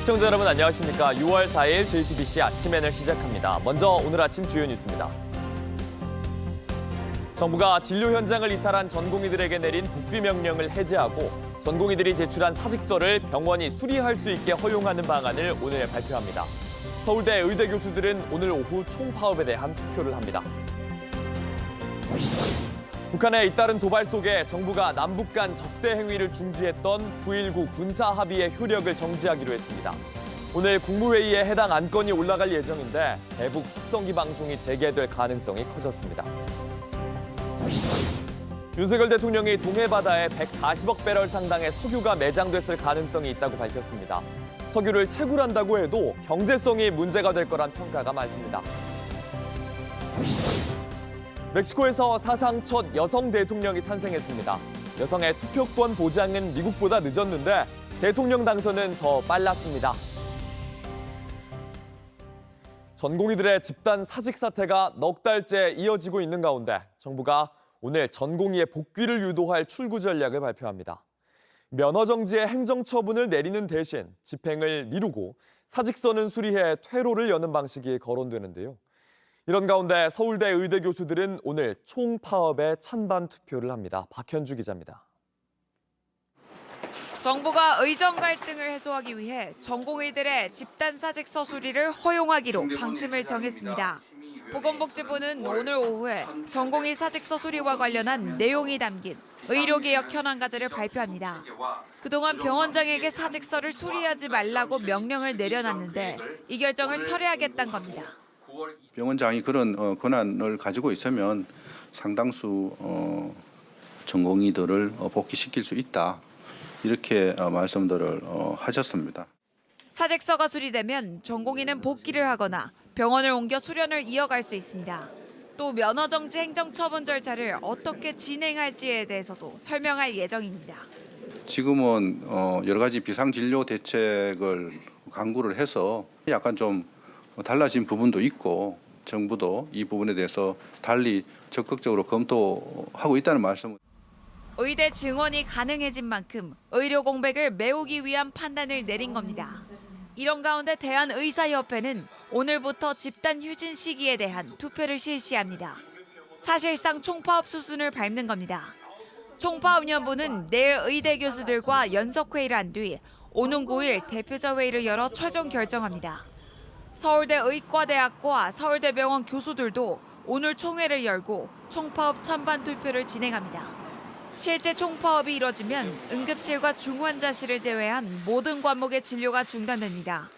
시청자 여러분 안녕하십니까. 6월 4일 JTBC 아침엔을 시작합니다. 먼저 오늘 아침 주요 뉴스입니다. 정부가 진료 현장을 이탈한 전공의들에게 내린 복귀 명령을 해제하고 전공의들이 제출한 사직서를 병원이 수리할 수 있게 허용하는 방안을 오늘 발표합니다. 서울대 의대 교수들은 오늘 오후 총파업에 대한 투표를 합니다. 북한의 잇따른 도발 속에 정부가 남북 간 적대 행위를 중지했던 9.19 군사 합의의 효력을 정지하기로 했습니다. 오늘 국무회의에 해당 안건이 올라갈 예정인데 대북 확성기 방송이 재개될 가능성이 커졌습니다. 윤석열 대통령이 동해바다에 140억 배럴 상당의 석유가 매장됐을 가능성이 있다고 밝혔습니다. 석유를 채굴한다고 해도 경제성이 문제가 될 거란 평가가 많습니다. 멕시코에서 사상 첫 여성 대통령이 탄생했습니다. 여성의 투표권 보장은 미국보다 늦었는데 대통령 당선은 더 빨랐습니다. 전공의들의 집단 사직 사태가 넉 달째 이어지고 있는 가운데 정부가 오늘 전공의의 복귀를 유도할 출구 전략을 발표합니다. 면허 정지의 행정처분을 내리는 대신 집행을 미루고 사직서는 수리해 퇴로를 여는 방식이 거론되는데요. 이런 가운데 서울대 의대 교수들은 오늘 총파업에 찬반 투표를 합니다. 박현주 기자입니다. 정부가 의정 갈등을 해소하기 위해 전공의들의 집단 사직서 수리를 허용하기로 방침을 정했습니다. 보건복지부는 오늘 오후에 전공의 사직서 수리와 관련한 내용이 담긴 의료개혁 현안과제를 발표합니다. 그동안 병원장에게 사직서를 수리하지 말라고 명령을 내려놨는데 이 결정을 철회하겠다는 겁니다. 병원장이 그런 권한을 가지고 있으면 상당수 전공의들을 복귀시킬 수 있다. 이렇게 말씀들을 하셨습니다. 사직서가 수리되면 전공의는 복귀를 하거나 병원을 옮겨 수련을 이어갈 수 있습니다. 또 면허정지 행정처분 절차를 어떻게 진행할지에 대해서도 설명할 예정입니다. 지금은 여러 가지 비상진료 대책을 강구를 해서 약간 좀 달라진 부분도 있고 정부도 이 부분에 대해서 달리 적극적으로 검토하고 있다는 말씀을. 의대 증원이 가능해진 만큼 의료 공백을 메우기 위한 판단을 내린 겁니다. 이런 가운데 대한의사협회는 오늘부터 집단 휴진 시기에 대한 투표를 실시합니다. 사실상 총파업 수순을 밟는 겁니다. 총파업연부는 내일 의대 교수들과 연석회의를 한 뒤 오는 9일 대표자 회의를 열어 최종 결정합니다. 서울대 의과대학과 서울대병원 교수들도 오늘 총회를 열고 총파업 찬반 투표를 진행합니다. 실제 총파업이 이뤄지면 응급실과 중환자실을 제외한 모든 과목의 진료가 중단됩니다.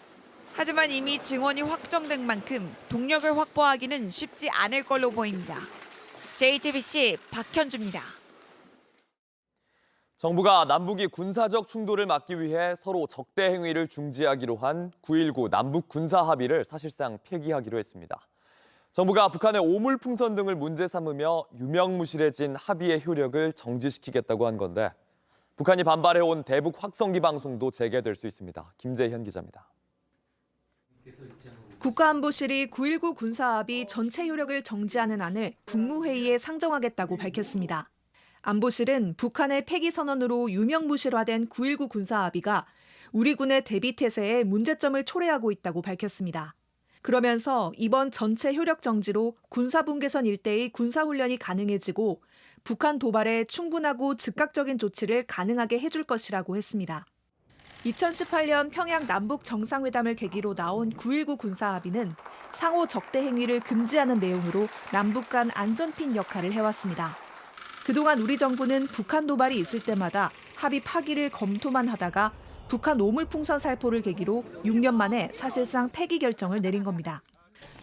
하지만 이미 증원이 확정된 만큼 동력을 확보하기는 쉽지 않을 걸로 보입니다. JTBC 박현주입니다. 정부가 남북이 군사적 충돌을 막기 위해 서로 적대 행위를 중지하기로 한 9.19 남북 군사 합의를 사실상 폐기하기로 했습니다. 정부가 북한의 오물풍선 등을 문제 삼으며 유명무실해진 합의의 효력을 정지시키겠다고 한 건데 북한이 반발해온 대북 확성기 방송도 재개될 수 있습니다. 김재현 기자입니다. 국가안보실이 9.19 군사합의 전체 효력을 정지하는 안을 국무회의에 상정하겠다고 밝혔습니다. 안보실은 북한의 폐기 선언으로 유명무실화된 9.19 군사합의가 우리 군의 대비태세에 문제점을 초래하고 있다고 밝혔습니다. 그러면서 이번 전체 효력 정지로 군사분계선 일대의 군사훈련이 가능해지고 북한 도발에 충분하고 즉각적인 조치를 가능하게 해줄 것이라고 했습니다. 2018년 평양 남북 정상회담을 계기로 나온 9.19 군사합의는 상호 적대 행위를 금지하는 내용으로 남북 간 안전핀 역할을 해왔습니다. 그동안 우리 정부는 북한 도발이 있을 때마다 합의 파기를 검토만 하다가 북한 오물풍선 살포를 계기로 6년 만에 사실상 폐기 결정을 내린 겁니다.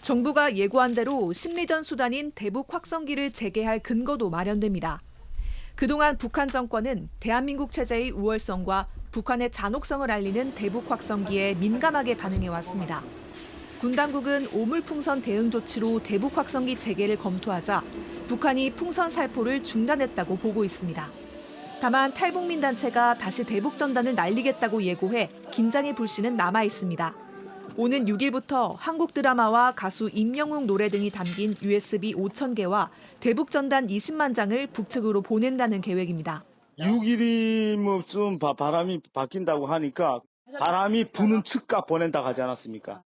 정부가 예고한 대로 심리전 수단인 대북 확성기를 재개할 근거도 마련됩니다. 그동안 북한 정권은 대한민국 체제의 우월성과 북한의 잔혹성을 알리는 대북 확성기에 민감하게 반응해왔습니다. 군 당국은 오물풍선 대응 조치로 대북 확성기 재개를 검토하자 북한이 풍선 살포를 중단했다고 보고 있습니다. 다만 탈북민 단체가 다시 대북 전단을 날리겠다고 예고해 긴장의 불씨는 남아 있습니다. 오는 6일부터 한국 드라마와 가수 임영웅 노래 등이 담긴 USB 5,000개와 대북 전단 20만 장을 북측으로 보낸다는 계획입니다. 6일이 좀 바람이 바뀐다고 하니까 바람이 부는 측가 보낸다고 하지 않았습니까?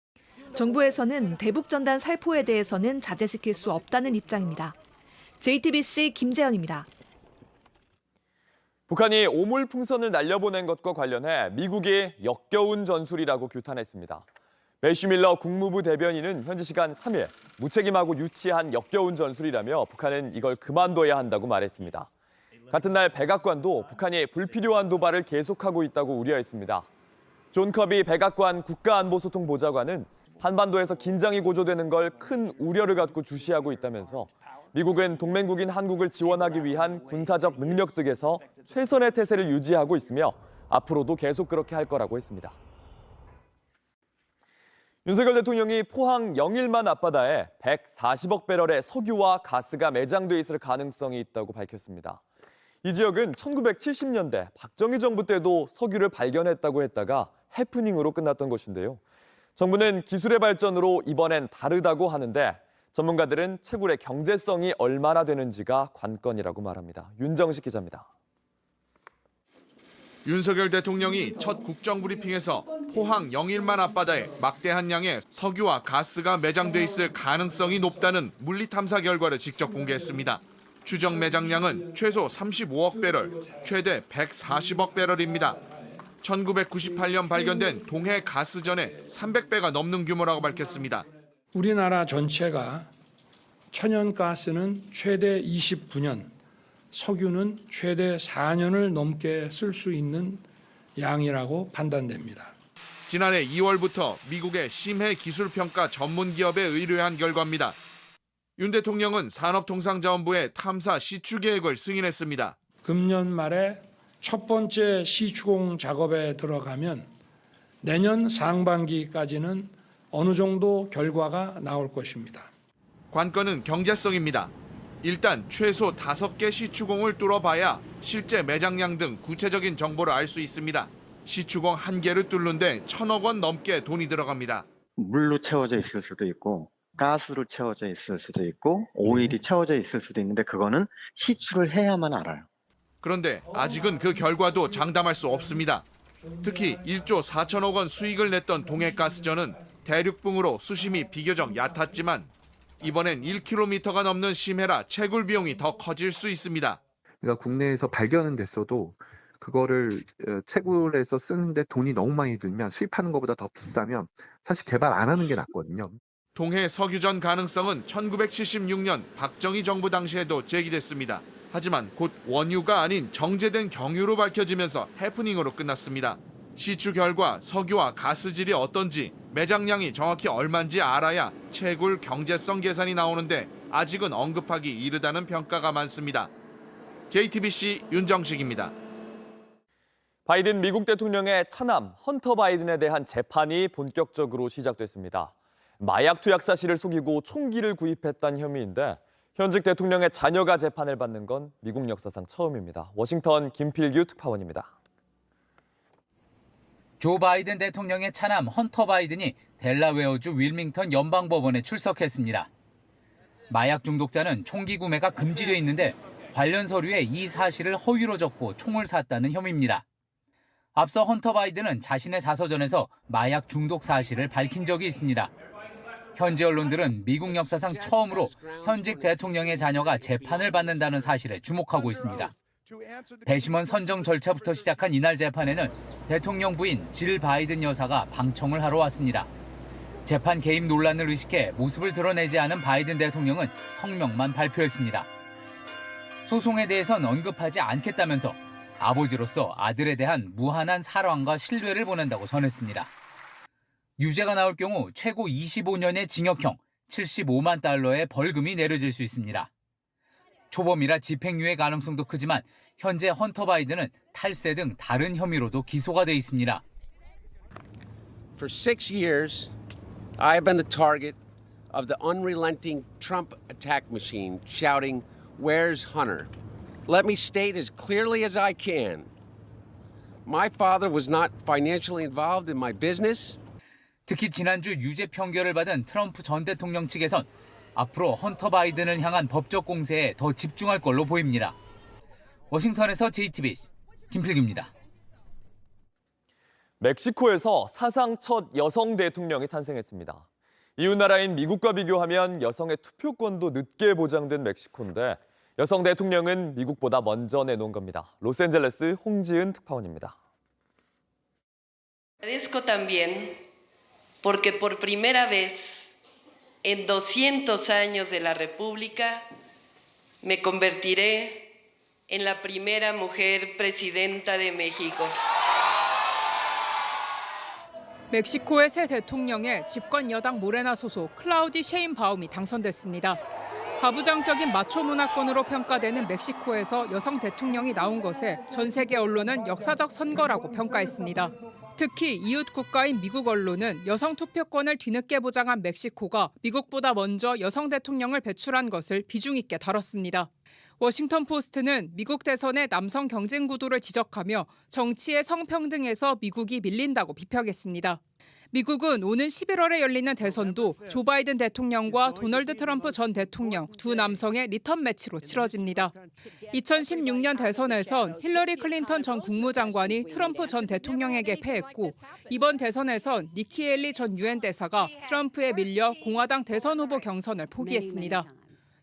정부에서는 대북전단 살포에 대해서는 자제시킬 수 없다는 입장입니다. JTBC 김재현입니다. 북한이 오물풍선을 날려보낸 것과 관련해 미국이 역겨운 전술이라고 규탄했습니다. 매슈밀러 국무부 대변인은 현지 시간 3일 무책임하고 유치한 역겨운 전술이라며 북한은 이걸 그만둬야 한다고 말했습니다. 같은 날 백악관도 북한이 불필요한 도발을 계속하고 있다고 우려했습니다. 존 커비 백악관 국가안보소통보좌관은 한반도에서 긴장이 고조되는 걸 큰 우려를 갖고 주시하고 있다면서 미국은 동맹국인 한국을 지원하기 위한 군사적 능력 등에서 최선의 태세를 유지하고 있으며 앞으로도 계속 그렇게 할 거라고 했습니다. 윤석열 대통령이 포항 영일만 앞바다에 140억 배럴의 석유와 가스가 매장돼 있을 가능성이 있다고 밝혔습니다. 이 지역은 1970년대 박정희 정부 때도 석유를 발견했다고 했다가 해프닝으로 끝났던 곳인데요. 정부는 기술의 발전으로 이번엔 다르다고 하는데 전문가들은 채굴의 경제성이 얼마나 되는지가 관건이라고 말합니다. 윤정식 기자입니다. 윤석열 대통령이 첫 국정브리핑에서 포항 영일만 앞바다에 막대한 양의 석유와 가스가 매장돼 있을 가능성이 높다는 물리탐사 결과를 직접 공개했습니다. 추정 매장량은 최소 35억 배럴, 최대 140억 배럴입니다. 1998년 발견된 동해 가스전의 300배가 넘는 규모라고 밝혔습니다. 우리나라 전체가 천연가스는 최대 29년, 석유는 최대 4년을 넘게 쓸 수 있는 양이라고 판단됩니다. 지난해 2월부터 미국의 심해 기술평가 전문기업에 의뢰한 결과입니다. 윤 대통령은 산업통상자원부의 탐사 시추 계획을 승인했습니다. 금년 말에 첫 번째 시추공 작업에 들어가면 내년 상반기까지는 어느 정도 결과가 나올 것입니다. 관건은 경제성입니다. 일단 최소 5개 시추공을 뚫어봐야 실제 매장량 등 구체적인 정보를 알 수 있습니다. 시추공 1개를 뚫는데 1,000억 원 넘게 돈이 들어갑니다. 물로 채워져 있을 수도 있고 가스로 채워져 있을 수도 있고 오일이 채워져 있을 수도 있는데 그거는 시추를 해야만 알아요. 그런데 아직은 그 결과도 장담할 수 없습니다. 특히 1조 4천억 원 수익을 냈던 동해가스전은 대륙붕으로 수심이 비교적 얕았지만 이번엔 1km가 넘는 심해라 채굴 비용이 더 커질 수 있습니다. 그러니까 국내에서 발견은 됐어도 그거를 채굴해서 쓰는데 돈이 너무 많이 들면 수입하는 것보다 더 비싸면 사실 개발 안 하는 게 낫거든요. 동해 석유전 가능성은 1976년 박정희 정부 당시에도 제기됐습니다. 하지만 곧 원유가 아닌 정제된 경유로 밝혀지면서 해프닝으로 끝났습니다. 시추 결과 석유와 가스질이 어떤지 매장량이 정확히 얼마인지 알아야 채굴 경제성 계산이 나오는데 아직은 언급하기 이르다는 평가가 많습니다. JTBC 윤정식입니다. 바이든 미국 대통령의 차남 헌터 바이든에 대한 재판이 본격적으로 시작됐습니다. 마약 투약 사실을 속이고 총기를 구입했다는 혐의인데 현직 대통령의 자녀가 재판을 받는 건 미국 역사상 처음입니다. 워싱턴 김필규 특파원입니다. 조 바이든 대통령의 차남 헌터 바이든이 델라웨어주 윌밍턴 연방법원에 출석했습니다. 마약 중독자는 총기 구매가 금지돼 있는데 관련 서류에 이 사실을 허위로 적고 총을 샀다는 혐의입니다. 앞서 헌터 바이든은 자신의 자서전에서 마약 중독 사실을 밝힌 적이 있습니다. 현지 언론들은 미국 역사상 처음으로 현직 대통령의 자녀가 재판을 받는다는 사실에 주목하고 있습니다. 배심원 선정 절차부터 시작한 이날 재판에는 대통령 부인 질 바이든 여사가 방청을 하러 왔습니다. 재판 개입 논란을 의식해 모습을 드러내지 않은 바이든 대통령은 성명만 발표했습니다. 소송에 대해선 언급하지 않겠다면서 아버지로서 아들에 대한 무한한 사랑과 신뢰를 보낸다고 전했습니다. 유죄가 나올 경우 최고 25년의 징역형, 75만 달러의 벌금이 내려질 수 있습니다. 초범이라 집행유예 가능성도 크지만 현재 헌터 바이든은 탈세 등 다른 혐의로도 기소가 돼 있습니다. For 6 years, I have been the target of the unrelenting Trump attack machine, shouting, "Where's Hunter?" Let me state as clearly as I can. My father was not financially involved in my business. 특히 지난주 유죄 판결을 받은 트럼프 전 대통령 측에선 앞으로 헌터 바이든을 향한 법적 공세에 더 집중할 걸로 보입니다. 워싱턴에서 JTBC 김필규입니다. 멕시코에서 사상 첫 여성 대통령이 탄생했습니다. 이웃 나라인 미국과 비교하면 여성의 투표권도 늦게 보장된 멕시코인데 여성 대통령은 미국보다 먼저 내놓은 겁니다. 로스앤젤레스 홍지은 특파원입니다. Agradezco también porque por primera vez en 200 años de la República me convertiré en la primera mujer presidenta de México. 멕시코의 새 대통령에 집권 여당 모레나 소속 클라우디 셰인바움이 당선됐습니다. 가부장적인 마초 문화권으로 평가되는 멕시코에서 여성 대통령이 나온 것에 전 세계 언론은 역사적 선거라고 평가했습니다. 특히 이웃 국가인 미국 언론은 여성 투표권을 뒤늦게 보장한 멕시코가 미국보다 먼저 여성 대통령을 배출한 것을 비중 있게 다뤘습니다. 워싱턴 포스트는 미국 대선의 남성 경쟁 구도를 지적하며 정치의 성평등에서 미국이 밀린다고 비평했습니다. 미국은 오는 11월에 열리는 대선도 조 바이든 대통령과 도널드 트럼프 전 대통령 두 남성의 리턴 매치로 치러집니다. 2016년 대선에선 힐러리 클린턴 전 국무장관이 트럼프 전 대통령에게 패했고 이번 대선에선 니키 헬리 전 유엔 대사가 트럼프에 밀려 공화당 대선 후보 경선을 포기했습니다.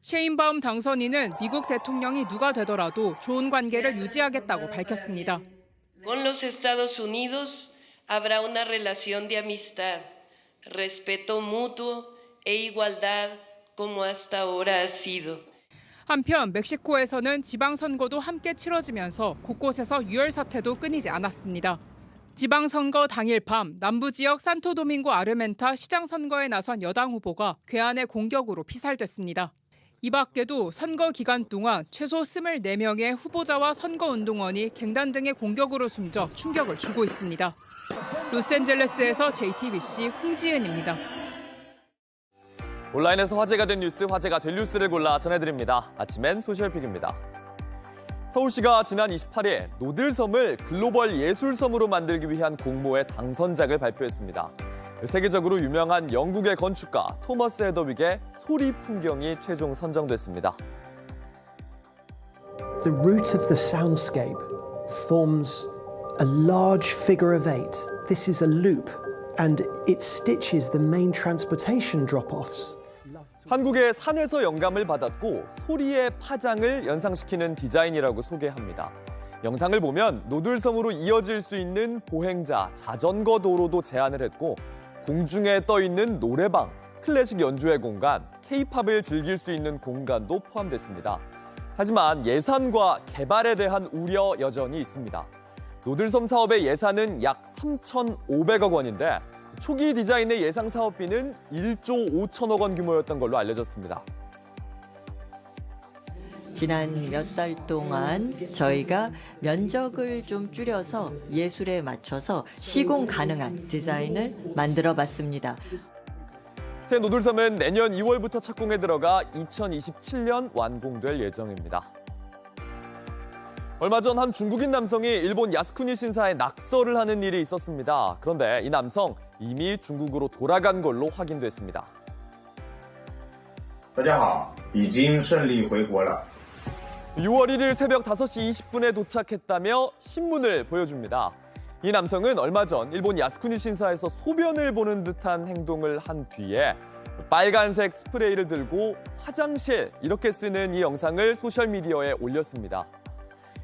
셰인바움 당선인은 미국 대통령이 누가 되더라도 좋은 관계를 유지하겠다고 밝혔습니다. Con los Estados Unidos habrá una relación de amistad, respeto mutuo e igualdad como hasta ahora ha sido. 한편 멕시코에서는 지방선거도 함께 치러지면서 곳곳에서 유혈 사태도 끊이지 않았습니다. 지방선거 당일 밤 남부 지역 산토도밍고 아르멘타 시장 선거에 나선 여당 후보가 괴한의 공격으로 피살됐습니다. 이 밖에도 선거 기간 동안 최소 24명의 후보자와 선거운동원이 갱단 등의 공격으로 숨져 충격을 주고 있습니다. 로스앤젤레스에서 JTBC 홍지은입니다. 온라인에서 화제가 된 뉴스, 화제가 될 뉴스를 골라 전해드립니다. 아침엔 소셜픽입니다. 서울시가 지난 28일 노들섬을 글로벌 예술섬으로 만들기 위한 공모의 당선작을 발표했습니다. 세계적으로 유명한 영국의 건축가 토머스 헤더윅의 소리 풍경이 최종 선정됐습니다. The root of the soundscape forms a large figure of 8. This is a loop and it stitches the main transportation drop-offs. 한국의 산에서 영감을 받았고 소리의 파장을 연상시키는 디자인이라고 소개합니다. 영상을 보면 노들섬으로 이어질 수 있는 보행자, 자전거 도로도 제안을 했고 공중에 떠 있는 노래방, 클래식 연주회 공간, K-팝을 즐길 수 있는 공간도 포함됐습니다. 하지만 예산과 개발에 대한 우려 여전히 있습니다. 노들섬 사업의 예산은 약 3,500억 원인데 초기 디자인의 예상 사업비는 1조 5천억 원 규모였던 걸로 알려졌습니다. 지난 몇 달 동안 저희가 면적을 좀 줄여서 예술에 맞춰서 시공 가능한 디자인을 만들어 봤습니다. 새 노들섬은 내년 2월부터 착공에 들어가 2027년 완공될 예정입니다. 얼마 전 한 중국인 남성이 일본 야스쿠니 신사에 낙서를 하는 일이 있었습니다. 그런데 이 남성 이미 중국으로 돌아간 걸로 확인됐습니다. 大家好，已经顺利回国了。 6월 1일 새벽 5시 20분에 도착했다며 신문을 보여줍니다. 이 남성은 얼마 전 일본 야스쿠니 신사에서 소변을 보는 듯한 행동을 한 뒤에 빨간색 스프레이를 들고 화장실 이렇게 쓰는 이 영상을 소셜미디어에 올렸습니다.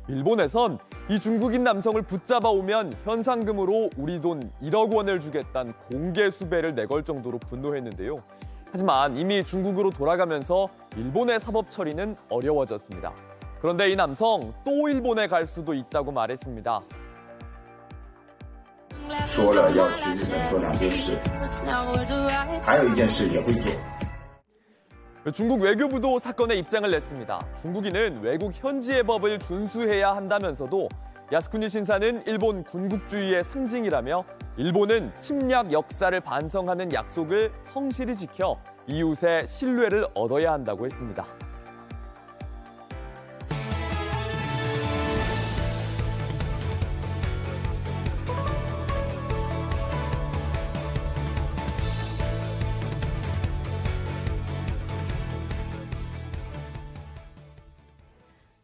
일본에선 이 중국인 남성을 붙잡아 오면 현상금으로 우리 돈 1억 원을 주겠다는 공개 수배를 내걸 정도로 분노했는데요. 하지만 이미 중국으로 돌아가면서 일본의 사법 처리는 어려워졌습니다. 그런데 이 남성 또 일본에 갈 수도 있다고 말했습니다. 说了要去日本做2件事，还有1件事也会做。 중국 외교부도 사건에 입장을 냈습니다. 중국인은 외국 현지의 법을 준수해야 한다면서도 야스쿠니 신사는 일본 군국주의의 상징이라며 일본은 침략 역사를 반성하는 약속을 성실히 지켜 이웃의 신뢰를 얻어야 한다고 했습니다.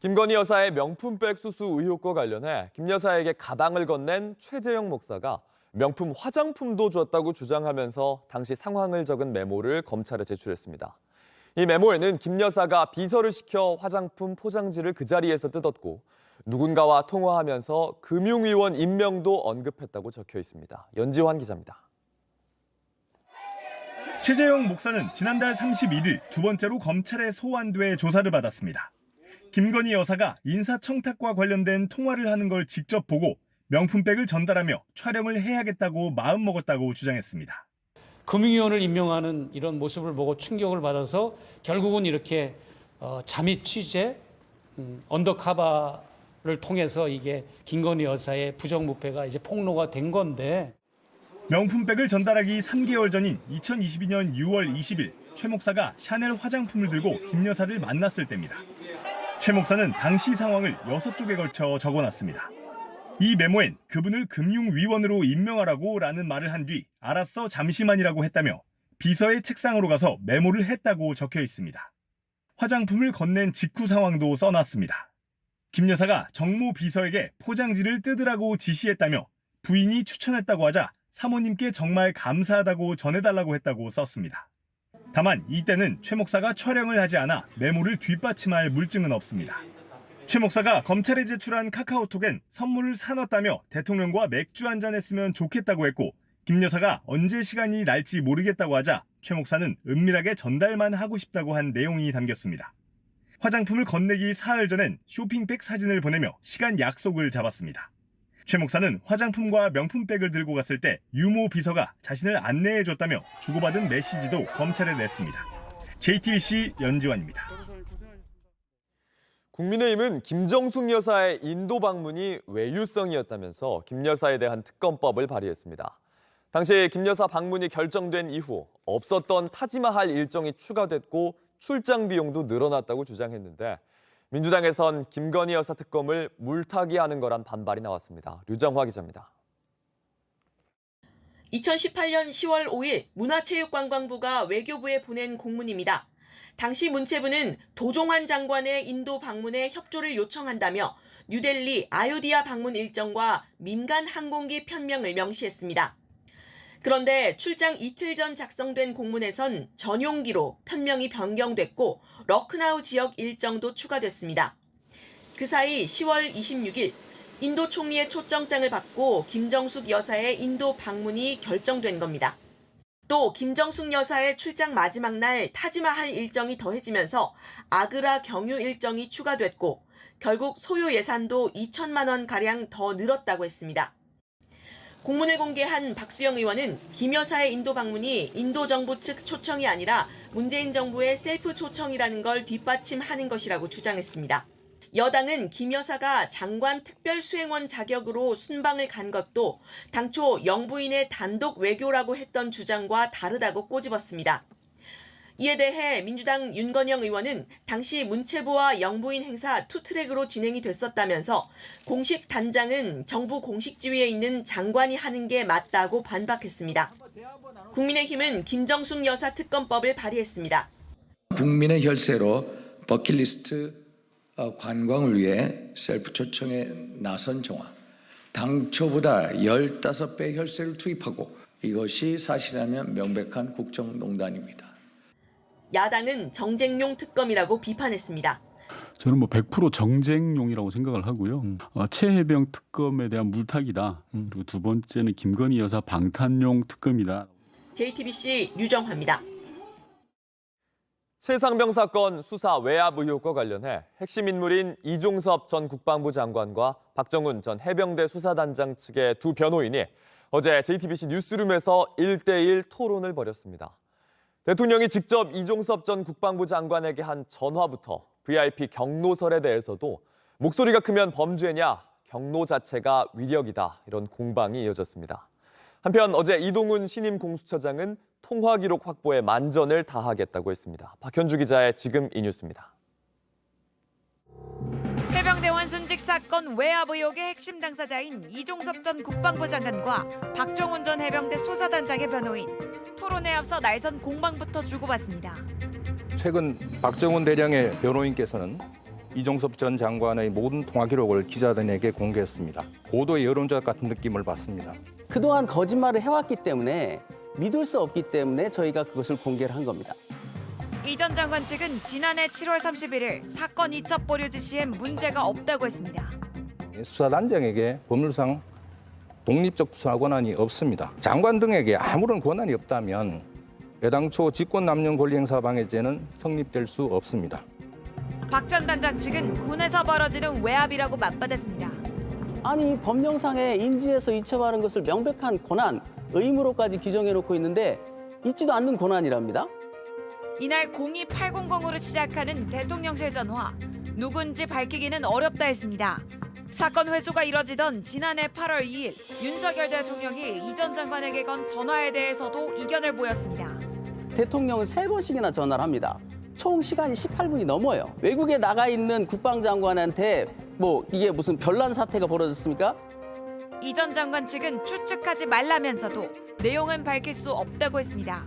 김건희 여사의 명품백 수수 의혹과 관련해 김 여사에게 가방을 건넨 최재형 목사가 명품 화장품도 줬다고 주장하면서 당시 상황을 적은 메모를 검찰에 제출했습니다. 이 메모에는 김 여사가 비서를 시켜 화장품 포장지를 그 자리에서 뜯었고 누군가와 통화하면서 금융위원 임명도 언급했다고 적혀 있습니다. 연지환 기자입니다. 최재형 목사는 지난달 31일 두 번째로 검찰에 소환돼 조사를 받았습니다. 김건희 여사가 인사청탁과 관련된 통화를 하는 걸 직접 보고 명품백을 전달하며 촬영을 해야겠다고 마음먹었다고 주장했습니다. 금융위원을 임명하는 이런 모습을 보고 충격을 받아서 결국은 이렇게 잠입 취재, 언더커버를 통해서 이게 김건희 여사의 부정부패가 이제 폭로가 된 건데. 명품백을 전달하기 3개월 전인 2022년 6월 20일 최 목사가 샤넬 화장품을 들고 김 여사를 만났을 때입니다. 최 목사는 당시 상황을 6쪽에 걸쳐 적어놨습니다. 이 메모엔 그분을 금융위원으로 임명하라고 라는 말을 한 뒤 알았어 잠시만이라고 했다며 비서의 책상으로 가서 메모를 했다고 적혀 있습니다. 화장품을 건넨 직후 상황도 써놨습니다. 김 여사가 정모 비서에게 포장지를 뜯으라고 지시했다며 부인이 추천했다고 하자 사모님께 정말 감사하다고 전해달라고 했다고 썼습니다. 다만 이때는 최 목사가 촬영을 하지 않아 메모를 뒷받침할 물증은 없습니다. 최 목사가 검찰에 제출한 카카오톡엔 선물을 사놨다며 대통령과 맥주 한잔 했으면 좋겠다고 했고 김 여사가 언제 시간이 날지 모르겠다고 하자 최 목사는 은밀하게 전달만 하고 싶다고 한 내용이 담겼습니다. 화장품을 건네기 사흘 전엔 쇼핑백 사진을 보내며 시간 약속을 잡았습니다. 최 목사는 화장품과 명품백을 들고 갔을 때 유모 비서가 자신을 안내해줬다며 주고받은 메시지도 검찰에 냈습니다. JTBC 연지환입니다. 국민의힘은 김정숙 여사의 인도 방문이 외유성이었다면서 김 여사에 대한 특검법을 발의했습니다. 당시 김 여사 방문이 결정된 이후 없었던 타지마할 일정이 추가됐고 출장 비용도 늘어났다고 주장했는데 민주당에선 김건희 여사 특검을 물타기하는 거란 반발이 나왔습니다. 류정화 기자입니다. 2018년 10월 5일 문화체육관광부가 외교부에 보낸 공문입니다. 당시 문체부는 도종환 장관의 인도 방문에 협조를 요청한다며 뉴델리 아요디아 방문 일정과 민간 항공기 편명을 명시했습니다. 그런데 출장 이틀 전 작성된 공문에선 전용기로 편명이 변경됐고 러크나우 지역 일정도 추가됐습니다. 그 사이 10월 26일 인도 총리의 초청장을 받고 김정숙 여사의 인도 방문이 결정된 겁니다. 또 김정숙 여사의 출장 마지막 날 타지마할 일정이 더해지면서 아그라 경유 일정이 추가됐고 결국 소요 예산도 2천만 원가량 더 늘었다고 했습니다. 공문을 공개한 박수영 의원은 김 여사의 인도 방문이 인도 정부 측 초청이 아니라 문재인 정부의 셀프 초청이라는 걸 뒷받침하는 것이라고 주장했습니다. 여당은 김 여사가 장관 특별수행원 자격으로 순방을 간 것도 당초 영부인의 단독 외교라고 했던 주장과 다르다고 꼬집었습니다. 이에 대해 민주당 윤건영 의원은 당시 문체부와 영부인 행사 투트랙으로 진행이 됐었다면서 공식 단장은 정부 공식 지위에 있는 장관이 하는 게 맞다고 반박했습니다. 국민의힘은 김정숙 여사 특검법을 발의했습니다. 국민의 혈세로 버킷리스트 관광을 위해 셀프 초청에 나선 정황, 당초보다 15배 혈세를 투입하고 이것이 사실이라면 명백한 국정농단입니다. 야당은 정쟁용 특검이라고 비판했습니다. 저는 100% 정쟁용이라고 생각을 하고요. 최혜병 특검에 대한 물타기다. 그리고 두 번째는 김건희 여사 방탄용 특검이다. JTBC 류정화입니다. 최상병 사건 수사 외압 의혹과 관련해 핵심 인물인 이종섭 전 국방부 장관과 박정훈 전 해병대 수사단장 측의 두 변호인이 어제 JTBC 뉴스룸에서 1대1 토론을 벌였습니다. 대통령이 직접 이종섭 전 국방부 장관에게 한 전화부터 VIP 경로설에 대해서도 목소리가 크면 범죄냐, 경로 자체가 위력이다 이런 공방이 이어졌습니다. 한편 어제 이동훈 신임 공수처장은 통화 기록 확보에 만전을 다하겠다고 했습니다. 박현주 기자의 지금 이 뉴스입니다. 해병대원 순직 사건 외압 의혹의 핵심 당사자인 이종섭 전 국방부 장관과 박정훈 전 해병대 수사단장의 변호인, 토론에 앞서 날선 공방부터 주고받습니다. 최근 박정훈 대령의 변호인께서는 이종섭 전 장관의 모든 통화 기록을 기자들에게 공개했습니다. 고도의 여론조작 같은 느낌을 받습니다. 그동안 거짓말을 해왔기 때문에 믿을 수 없기 때문에 저희가 그것을 공개를 한 겁니다. 이 전 장관 측은 지난해 7월 31일 사건 이첩 보류 지시에 문제가 없다고 했습니다. 수사단장에게 법률상 독립적 수사 권한이 없습니다. 장관 등에게 아무런 권한이 없다면 애당초 직권남용 권리행사방해죄는 성립될 수 없습니다. 박 전 단장 측은 군에서 벌어지는 외압이라고 맞받았습니다. 아니 법령상에 인지해서 이첩하는 것을 명백한 권한, 의무로까지 규정해놓고 있는데 있지도 않는 권한이랍니다. 이날 02800으로 시작하는 대통령실 전화. 누군지 밝히기는 어렵다 했습니다. 사건 회수가 이뤄지던 지난해 8월 2일 윤석열 대통령이 이 전 장관에게 건 전화에 대해서도 이견을 보였습니다. 대통령은 3번씩이나 전화를 합니다. 총 시간이 18분이 넘어요. 외국에 나가 있는 국방장관한테 이게 무슨 별난 사태가 벌어졌습니까? 이 전 장관 측은 추측하지 말라면서도 내용은 밝힐 수 없다고 했습니다.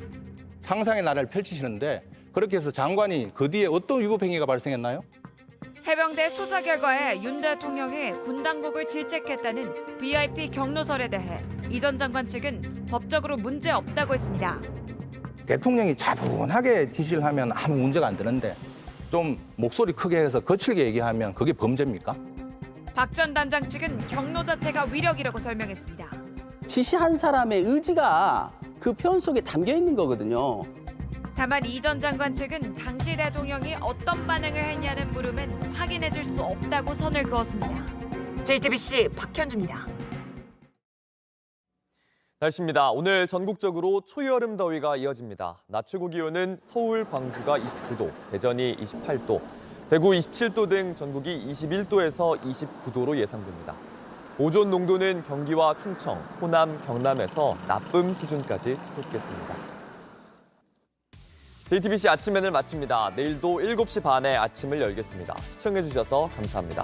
상상의 나라를 펼치시는데 그렇게 해서 장관이 그 뒤에 어떤 위법 행위가 발생했나요? 해병대 수사 결과에 윤 대통령이 군 당국을 질책했다는 VIP 경로설에 대해 이 전 장관 측은 법적으로 문제 없다고 했습니다. 대통령이 차분하게 지시를 하면 아무 문제가 안 되는데 좀 목소리 크게 해서 거칠게 얘기하면 그게 범죄입니까? 박 전 단장 측은 경로 자체가 위력이라고 설명했습니다. 지시한 사람의 의지가 그 표현 속에 담겨 있는 거거든요. 다만 이 전 장관 측은 당시 대통령이 어떤 반응을 했냐는 물음은 확인해 줄 수 없다고 선을 그었습니다. JTBC 박현주입니다. 날씨입니다. 오늘 전국적으로 초여름 더위가 이어집니다. 낮 최고 기온은 서울, 광주가 29도, 대전이 28도, 대구 27도 등 전국이 21도에서 29도로 예상됩니다. 오존 농도는 경기와 충청, 호남, 경남에서 나쁨 수준까지 치솟겠습니다. JTBC 아침 앤을 마칩니다. 내일도 7시 반에 아침을 열겠습니다. 시청해주셔서 감사합니다.